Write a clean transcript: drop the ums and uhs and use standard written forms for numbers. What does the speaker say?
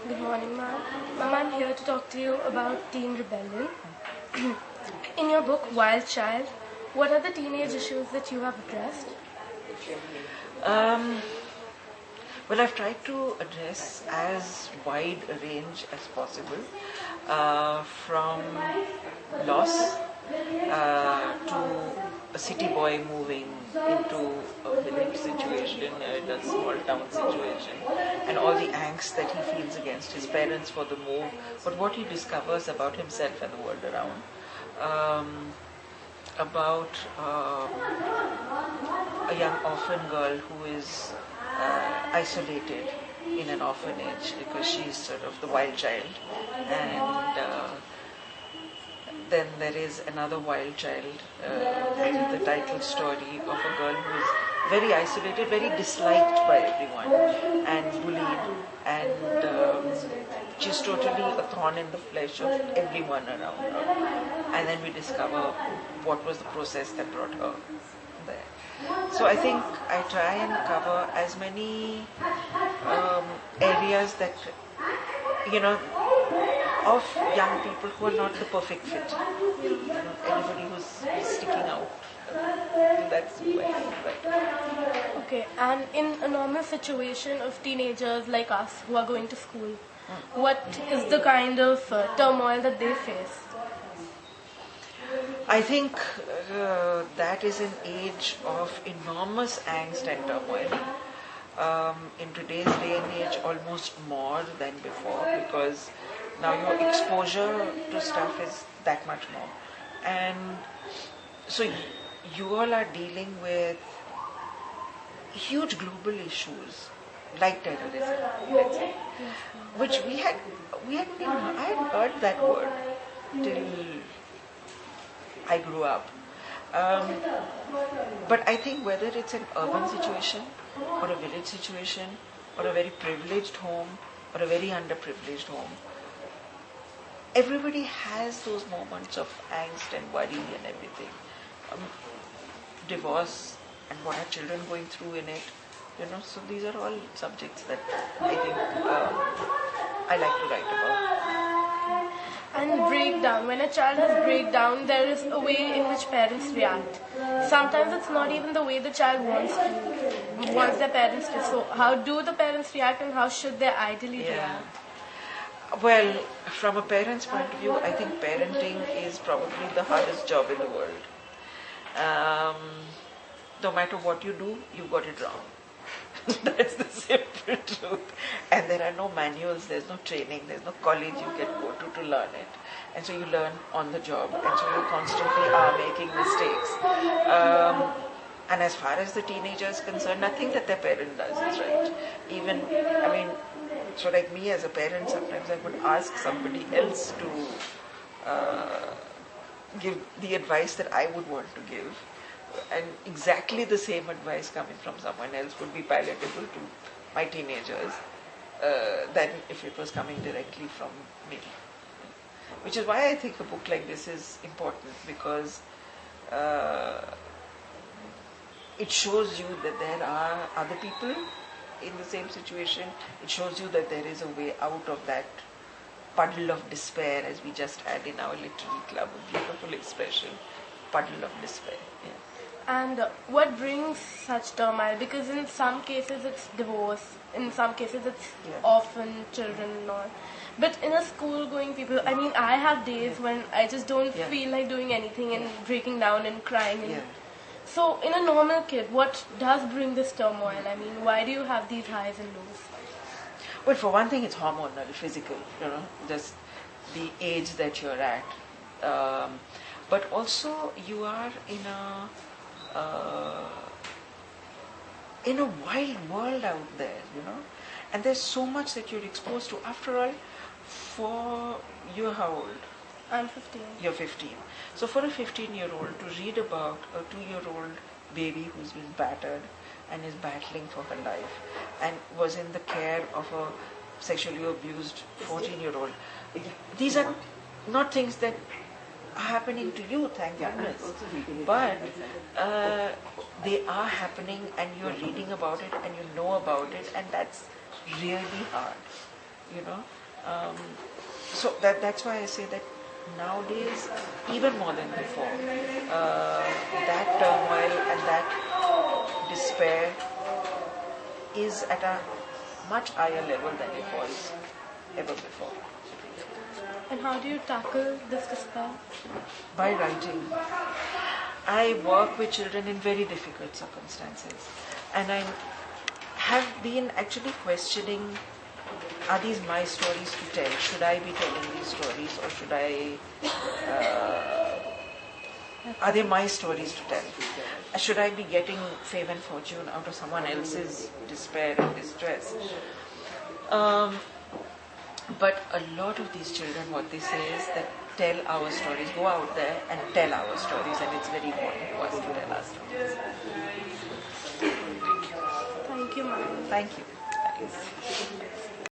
Good morning, ma'am. Ma'am, I'm here to talk to you about teen rebellion. In your book, Wild Child, what are the teenage issues that you have addressed? Well, I've tried to address as wide a range as possible, from loss to a city boy moving into a village situation, a small town situation, and all the angst that he feels against his parents for the move, but what he discovers about himself and the world around. About a young orphan girl who is isolated in an orphanage because she's sort of the wild child, and then there is another wild child, which is the title story of a girl who is very isolated, very disliked by everyone and bullied, and she's totally a thorn in the flesh of everyone around her. And then we discover what was the process that brought her there. So I think I try and cover as many areas that, of young people who are not the perfect fit. Anybody who's sticking out. That's right. Okay, and in a normal situation of teenagers like us who are going to school, what is the kind of turmoil that they face? I think that is an age of enormous angst and turmoil. In today's day and age, almost more than before, because now your exposure to stuff is that much more. And so you all are dealing with huge global issues like terrorism, let's say, which I hadn't heard that word till I grew up. But I think whether it's an urban situation or a village situation or a very privileged home or a very underprivileged home, everybody has those moments of angst and worry and everything. Divorce and what are children going through in it, so these are all subjects that I think I like to write about. And breakdown. When a child has breakdown, there is a way in which parents react. Sometimes it's not even the way the child wants their parents to. So how do the parents react, and how should they ideally react? Well, from a parent's point of view, I think parenting is probably the hardest job in the world. No matter what you do, you got it wrong. That's the simple truth. And there are no manuals, there's no training, there's no college you can go to learn it. And so you learn on the job, and so you constantly are making mistakes. And as far as the teenager is concerned, nothing that their parent does is right. So like me as a parent, sometimes I would ask somebody else to give the advice that I would want to give. And exactly the same advice coming from someone else would be palatable to my teenagers than if it was coming directly from me. Which is why I think a book like this is important, because it shows you that there are other people in the same situation. It shows you that there is a way out of that puddle of despair, as we just had in our literary club, a beautiful expression, puddle of despair. Yeah. And what brings such turmoil? Because in some cases it's divorce, in some cases it's orphan children and all. But in a school-going people, I have days when I just don't feel like doing anything and breaking down and crying. And so in a normal kid, what does bring this turmoil? Why do you have these highs and lows? Well, for one thing, it's hormonal, physical, just the age that you're at. But also you are in a wild world out there, and there's so much that you're exposed to. After all, you're how old? I'm 15. You're 15. So for a 15-year-old to read about a 2-year-old baby who's been battered and is battling for her life and was in the care of a sexually abused 14-year-old, these are not things that happening to you, thank goodness. But they are happening, and you're reading about it, and you know about it, and that's really hard, you know. So that's why I say that nowadays, even more than before, that turmoil and that despair is at a much higher level than it was ever before. And how do you tackle this despair? By writing. I work with children in very difficult circumstances, and I have been actually questioning, are these my stories to tell? Should I be telling these stories, or should I are they my stories to tell? Should I be getting fame and fortune out of someone else's despair and distress? But a lot of these children, what they say is that tell our stories, go out there and tell our stories, and it's very important for us to tell our stories. Thank you, ma'am. Thank you.